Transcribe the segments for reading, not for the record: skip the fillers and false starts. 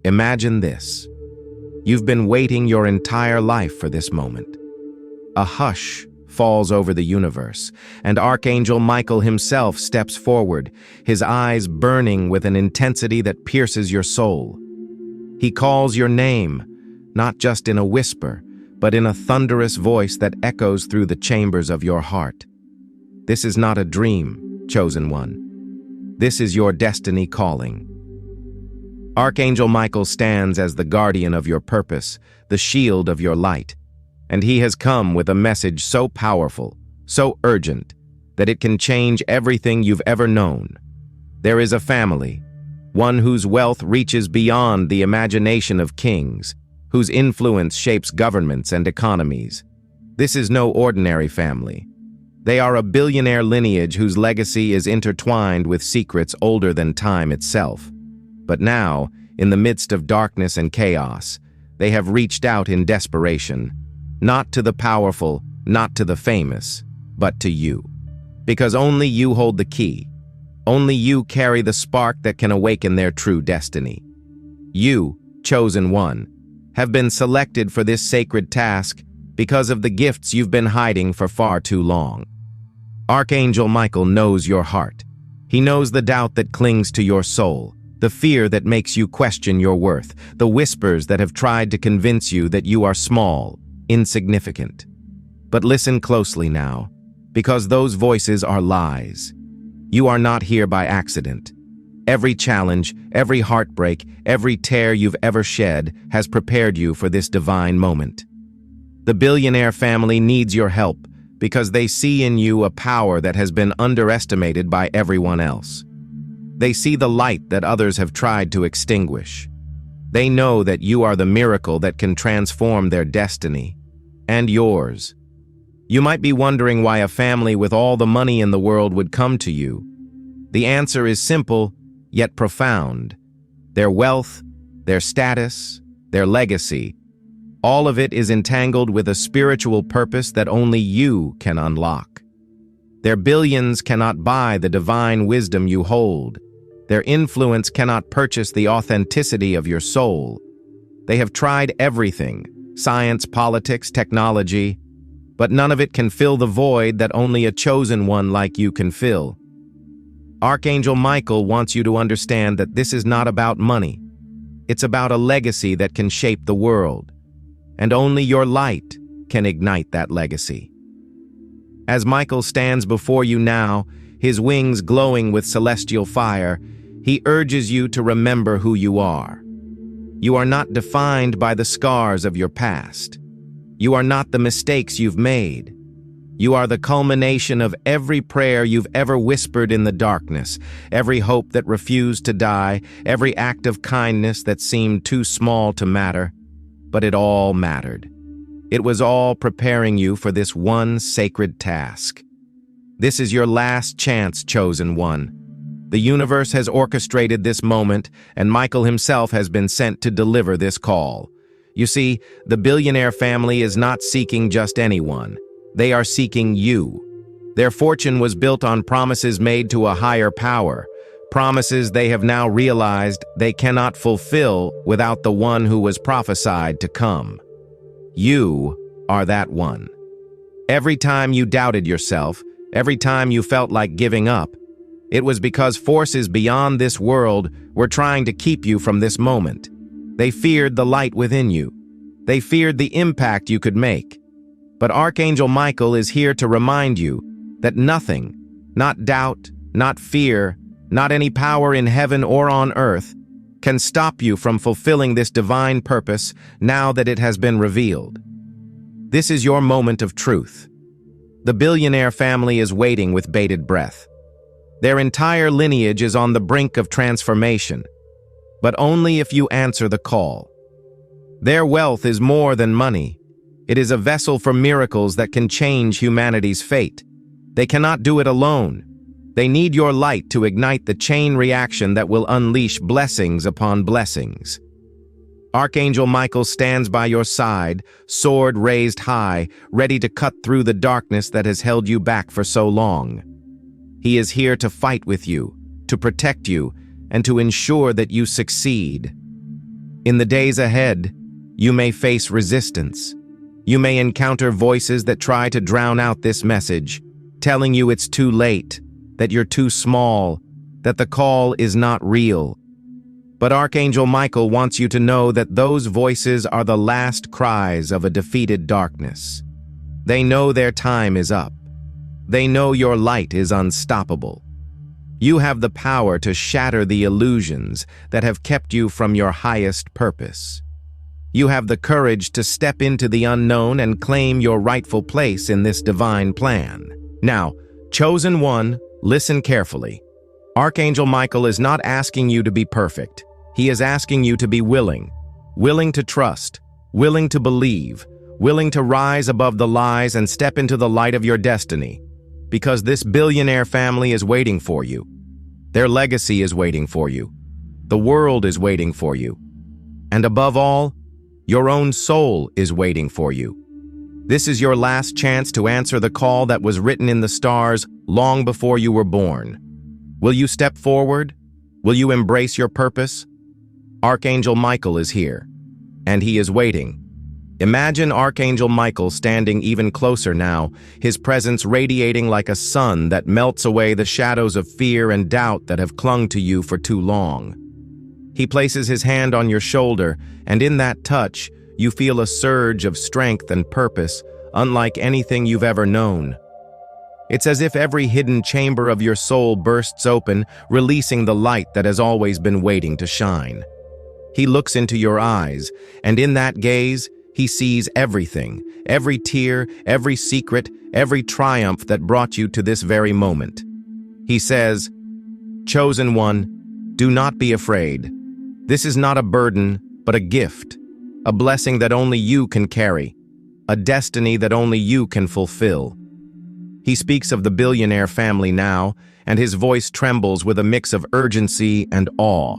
Imagine this. You've been waiting your entire life for this moment. A hush falls over the universe, and Archangel Michael himself steps forward, his eyes burning with an intensity that pierces your soul. He calls your name, not just in a whisper, but in a thunderous voice that echoes through the chambers of your heart. This is not a dream, chosen one. This is your destiny calling. Archangel Michael stands as the guardian of your purpose, the shield of your light, and he has come with a message so powerful, so urgent, that it can change everything you've ever known. There is a family, one whose wealth reaches beyond the imagination of kings, whose influence shapes governments and economies. This is no ordinary family. They are a billionaire lineage whose legacy is intertwined with secrets older than time itself. But now, in the midst of darkness and chaos, they have reached out in desperation, not to the powerful, not to the famous, but to you. Because only you hold the key. Only you carry the spark that can awaken their true destiny. You, chosen one, have been selected for this sacred task because of the gifts you've been hiding for far too long. Archangel Michael knows your heart. He knows the doubt that clings to your soul, the fear that makes you question your worth, the whispers that have tried to convince you that you are small, insignificant. But listen closely now, because those voices are lies. You are not here by accident. Every challenge, every heartbreak, every tear you've ever shed has prepared you for this divine moment. The billionaire family needs your help because they see in you a power that has been underestimated by everyone else. They see the light that others have tried to extinguish. They know that you are the miracle that can transform their destiny, and yours. You might be wondering why a family with all the money in the world would come to you. The answer is simple, yet profound. Their wealth, their status, their legacy, all of it is entangled with a spiritual purpose that only you can unlock. Their billions cannot buy the divine wisdom you hold. Their influence cannot purchase the authenticity of your soul. They have tried everything, science, politics, technology, but none of it can fill the void that only a chosen one like you can fill. Archangel Michael wants you to understand that this is not about money. It's about a legacy that can shape the world, and only your light can ignite that legacy. As Michael stands before you now, his wings glowing with celestial fire, he urges you to remember who you are. You are not defined by the scars of your past. You are not the mistakes you've made. You are the culmination of every prayer you've ever whispered in the darkness, every hope that refused to die, every act of kindness that seemed too small to matter. But it all mattered. It was all preparing you for this one sacred task. This is your last chance, chosen one. The universe has orchestrated this moment, and Michael himself has been sent to deliver this call. You see, the billionaire family is not seeking just anyone. They are seeking you. Their fortune was built on promises made to a higher power, promises they have now realized they cannot fulfill without the one who was prophesied to come. You are that one. Every time you doubted yourself, every time you felt like giving up, it was because forces beyond this world were trying to keep you from this moment. They feared the light within you. They feared the impact you could make. But Archangel Michael is here to remind you that nothing, not doubt, not fear, not any power in heaven or on earth, can stop you from fulfilling this divine purpose now that it has been revealed. This is your moment of truth. The billionaire family is waiting with bated breath. Their entire lineage is on the brink of transformation, but only if you answer the call. Their wealth is more than money. It is a vessel for miracles that can change humanity's fate. They cannot do it alone. They need your light to ignite the chain reaction that will unleash blessings upon blessings. Archangel Michael stands by your side, sword raised high, ready to cut through the darkness that has held you back for so long. He is here to fight with you, to protect you, and to ensure that you succeed. In the days ahead, you may face resistance. You may encounter voices that try to drown out this message, telling you it's too late, that you're too small, that the call is not real. But Archangel Michael wants you to know that those voices are the last cries of a defeated darkness. They know their time is up. They know your light is unstoppable. You have the power to shatter the illusions that have kept you from your highest purpose. You have the courage to step into the unknown and claim your rightful place in this divine plan. Now, chosen one, listen carefully. Archangel Michael is not asking you to be perfect. He is asking you to be willing to trust, willing to believe, willing to rise above the lies and step into the light of your destiny. Because this billionaire family is waiting for you. Their legacy is waiting for you. The world is waiting for you. And above all, your own soul is waiting for you. This is your last chance to answer the call that was written in the stars long before you were born. Will you step forward? Will you embrace your purpose? Archangel Michael is here, and he is waiting. Imagine Archangel Michael standing even closer now, his presence radiating like a sun that melts away the shadows of fear and doubt that have clung to you for too long. He places his hand on your shoulder, and in that touch, you feel a surge of strength and purpose, unlike anything you've ever known. It's as if every hidden chamber of your soul bursts open, releasing the light that has always been waiting to shine. He looks into your eyes, and in that gaze, he sees everything, every tear, every secret, every triumph that brought you to this very moment. He says, "Chosen one, do not be afraid. This is not a burden, but a gift, a blessing that only you can carry, a destiny that only you can fulfill." He speaks of the billionaire family now, and his voice trembles with a mix of urgency and awe.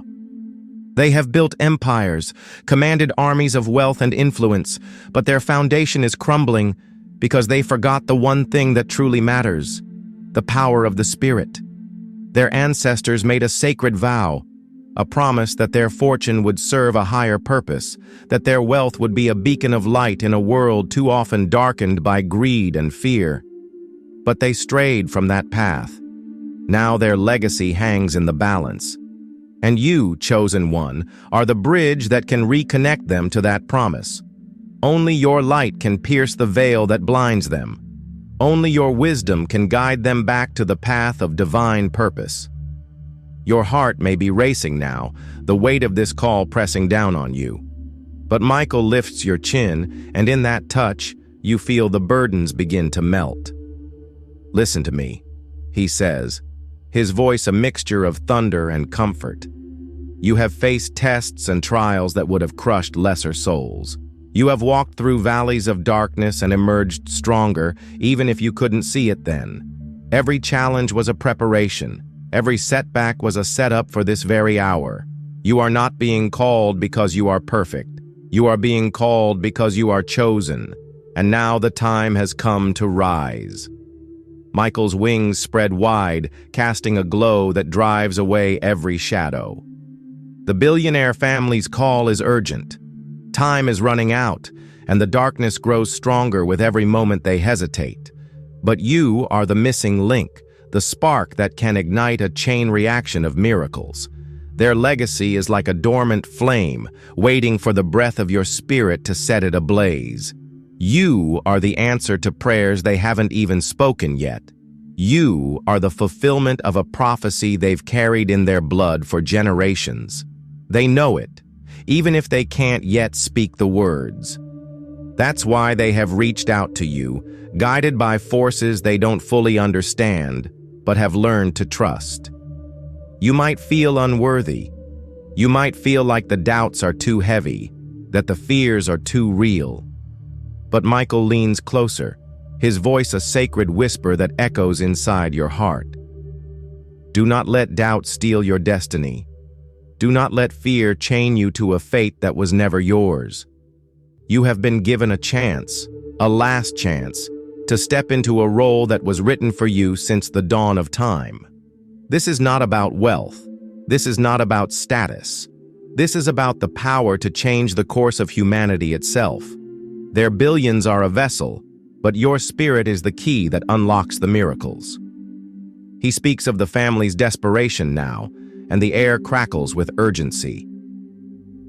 They have built empires, commanded armies of wealth and influence, but their foundation is crumbling because they forgot the one thing that truly matters, the power of the Spirit. Their ancestors made a sacred vow, a promise that their fortune would serve a higher purpose, that their wealth would be a beacon of light in a world too often darkened by greed and fear. But they strayed from that path. Now their legacy hangs in the balance. And you, chosen one, are the bridge that can reconnect them to that promise. Only your light can pierce the veil that blinds them. Only your wisdom can guide them back to the path of divine purpose. Your heart may be racing now, the weight of this call pressing down on you. But Michael lifts your chin, and in that touch, you feel the burdens begin to melt. "Listen to me," he says, his voice a mixture of thunder and comfort. "You have faced tests and trials that would have crushed lesser souls. You have walked through valleys of darkness and emerged stronger, even if you couldn't see it then. Every challenge was a preparation. Every setback was a setup for this very hour. You are not being called because you are perfect. You are being called because you are chosen. And now the time has come to rise." Michael's wings spread wide, casting a glow that drives away every shadow. The billionaire family's call is urgent. Time is running out, and the darkness grows stronger with every moment they hesitate. But you are the missing link, the spark that can ignite a chain reaction of miracles. Their legacy is like a dormant flame, waiting for the breath of your spirit to set it ablaze. You are the answer to prayers they haven't even spoken yet. You are the fulfillment of a prophecy they've carried in their blood for generations. They know it, even if they can't yet speak the words. That's why they have reached out to you, guided by forces they don't fully understand, but have learned to trust. You might feel unworthy. You might feel like the doubts are too heavy, that the fears are too real. But Michael leans closer, his voice a sacred whisper that echoes inside your heart. Do not let doubt steal your destiny. Do not let fear chain you to a fate that was never yours. You have been given a chance, a last chance, to step into a role that was written for you since the dawn of time. This is not about wealth. This is not about status. This is about the power to change the course of humanity itself. Their billions are a vessel, but your spirit is the key that unlocks the miracles. He speaks of the family's desperation now, and the air crackles with urgency.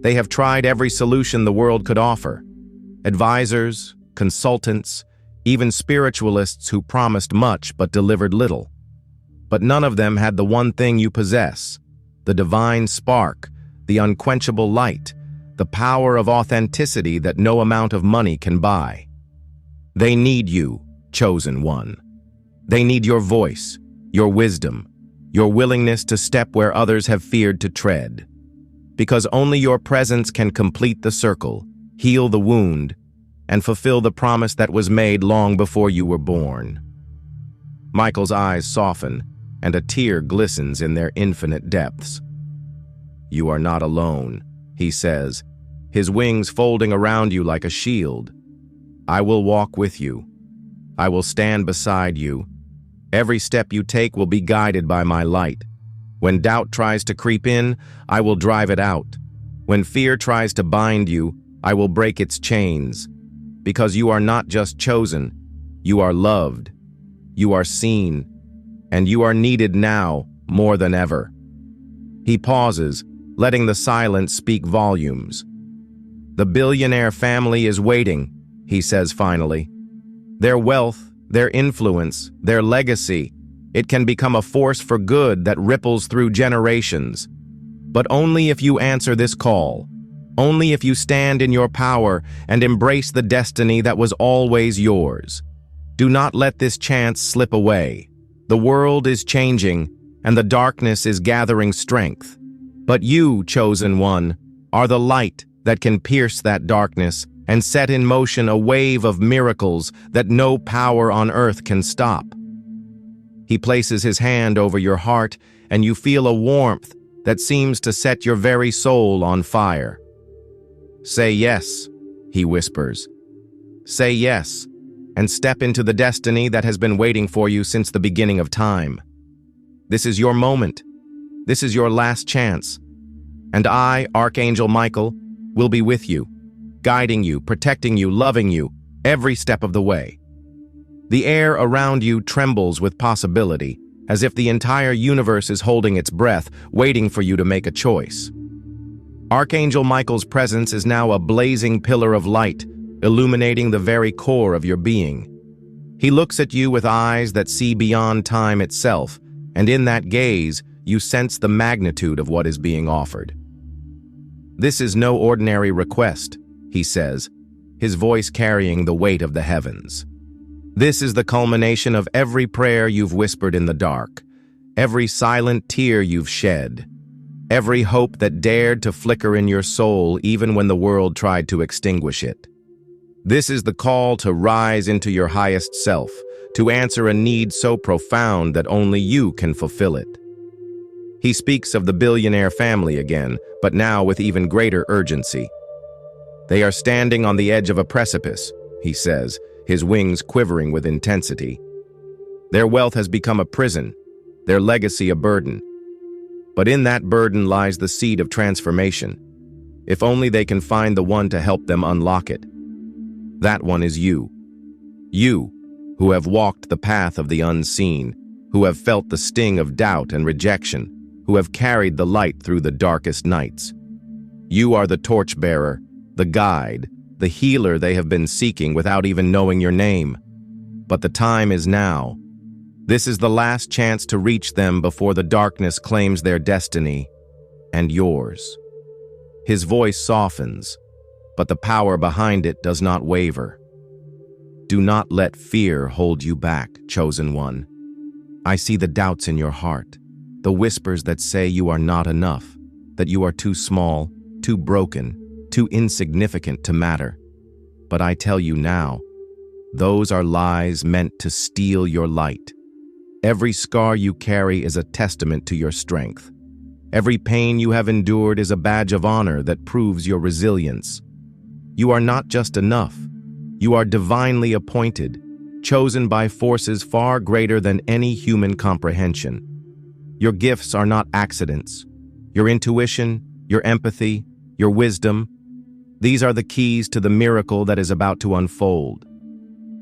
They have tried every solution the world could offer. Advisors, consultants, even spiritualists who promised much but delivered little. But none of them had the one thing you possess, the divine spark, the unquenchable light, the power of authenticity that no amount of money can buy. They need you, chosen one. They need your voice, your wisdom, your willingness to step where others have feared to tread. Because only your presence can complete the circle, heal the wound, and fulfill the promise that was made long before you were born. Michael's eyes soften, and a tear glistens in their infinite depths. You are not alone, he says, his wings folding around you like a shield. I will walk with you. I will stand beside you. Every step you take will be guided by my light. When doubt tries to creep in, I will drive it out. When fear tries to bind you, I will break its chains. Because you are not just chosen, you are loved, you are seen, and you are needed now more than ever. He pauses, letting the silence speak volumes. The billionaire family is waiting, he says finally. Their wealth, their influence, their legacy, it can become a force for good that ripples through generations. But only if you answer this call. Only if you stand in your power and embrace the destiny that was always yours. Do not let this chance slip away. The world is changing, and the darkness is gathering strength. But you, chosen one, are the light that can pierce that darkness and set in motion a wave of miracles that no power on earth can stop. He places his hand over your heart, and you feel a warmth that seems to set your very soul on fire. Say yes, he whispers. Say yes, and step into the destiny that has been waiting for you since the beginning of time. This is your moment. This is your last chance. And I, Archangel Michael, will be with you, guiding you, protecting you, loving you, every step of the way. The air around you trembles with possibility, as if the entire universe is holding its breath, waiting for you to make a choice. Archangel Michael's presence is now a blazing pillar of light, illuminating the very core of your being. He looks at you with eyes that see beyond time itself, and in that gaze, you sense the magnitude of what is being offered. This is no ordinary request, he says, his voice carrying the weight of the heavens. This is the culmination of every prayer you've whispered in the dark, every silent tear you've shed, every hope that dared to flicker in your soul even when the world tried to extinguish it. This is the call to rise into your highest self, to answer a need so profound that only you can fulfill it. He speaks of the billionaire family again, but now with even greater urgency. They are standing on the edge of a precipice, he says, his wings quivering with intensity. Their wealth has become a prison, their legacy a burden. But in that burden lies the seed of transformation. If only they can find the one to help them unlock it. That one is you. You, who have walked the path of the unseen, who have felt the sting of doubt and rejection, who have carried the light through the darkest nights. You are the torchbearer, the guide, the healer they have been seeking without even knowing your name. But the time is now. This is the last chance to reach them before the darkness claims their destiny and yours. His voice softens, but the power behind it does not waver. Do not let fear hold you back, chosen one. I see the doubts in your heart, the whispers that say you are not enough, that you are too small, too broken, too insignificant to matter. But I tell you now, those are lies meant to steal your light. Every scar you carry is a testament to your strength. Every pain you have endured is a badge of honor that proves your resilience. You are not just enough. You are divinely appointed, chosen by forces far greater than any human comprehension. Your gifts are not accidents. Your intuition, your empathy, your wisdom. These are the keys to the miracle that is about to unfold.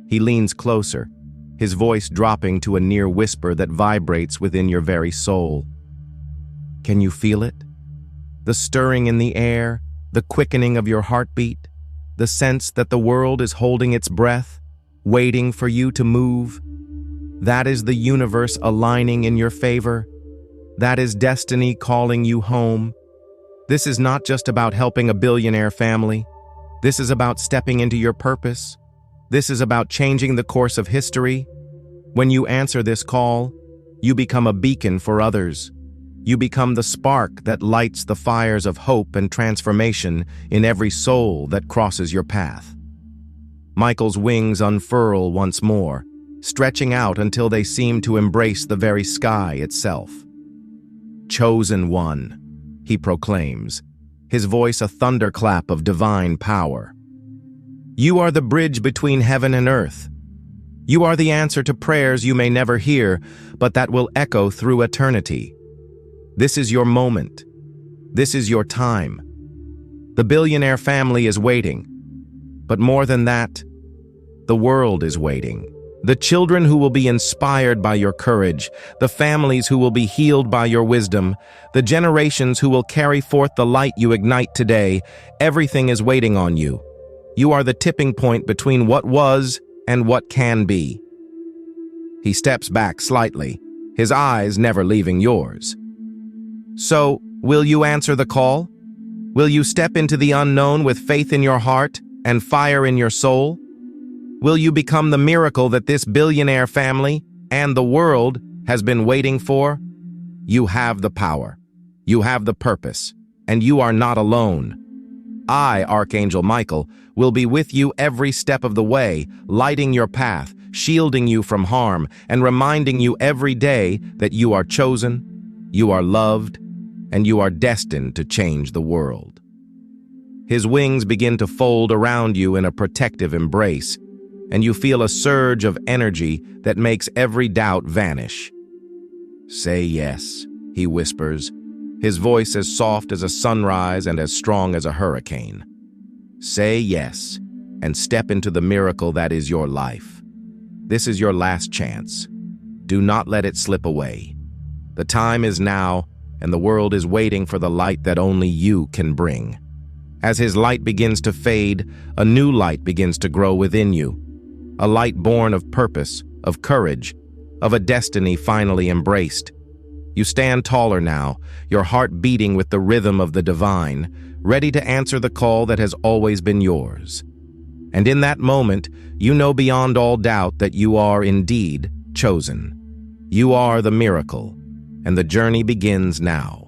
He leans closer, his voice dropping to a near whisper that vibrates within your very soul. Can you feel it? The stirring in the air, the quickening of your heartbeat, the sense that the world is holding its breath, waiting for you to move. That is the universe aligning in your favor. That is destiny calling you home. This is not just about helping a billionaire family. This is about stepping into your purpose. This is about changing the course of history. When you answer this call, you become a beacon for others. You become the spark that lights the fires of hope and transformation in every soul that crosses your path. Michael's wings unfurl once more, stretching out until they seem to embrace the very sky itself. Chosen one, he proclaims, his voice a thunderclap of divine power. You are the bridge between heaven and earth. You are the answer to prayers you may never hear, but that will echo through eternity. This is your moment. This is your time. The billionaire family is waiting. But more than that, the world is waiting. The children who will be inspired by your courage, the families who will be healed by your wisdom, the generations who will carry forth the light you ignite today, everything is waiting on you. You are the tipping point between what was and what can be. He steps back slightly, his eyes never leaving yours. So, will you answer the call? Will you step into the unknown with faith in your heart and fire in your soul? Will you become the miracle that this billionaire family and the world has been waiting for? You have the power, you have the purpose, and you are not alone. I, Archangel Michael, will be with you every step of the way, lighting your path, shielding you from harm, and reminding you every day that you are chosen, you are loved, and you are destined to change the world. His wings begin to fold around you in a protective embrace, and you feel a surge of energy that makes every doubt vanish. Say yes, he whispers, his voice as soft as a sunrise and as strong as a hurricane. Say yes, and step into the miracle that is your life. This is your last chance. Do not let it slip away. The time is now, and the world is waiting for the light that only you can bring. As his light begins to fade, a new light begins to grow within you. A light born of purpose, of courage, of a destiny finally embraced. You stand taller now, your heart beating with the rhythm of the divine, ready to answer the call that has always been yours. And in that moment, you know beyond all doubt that you are indeed chosen. You are the miracle, and the journey begins now.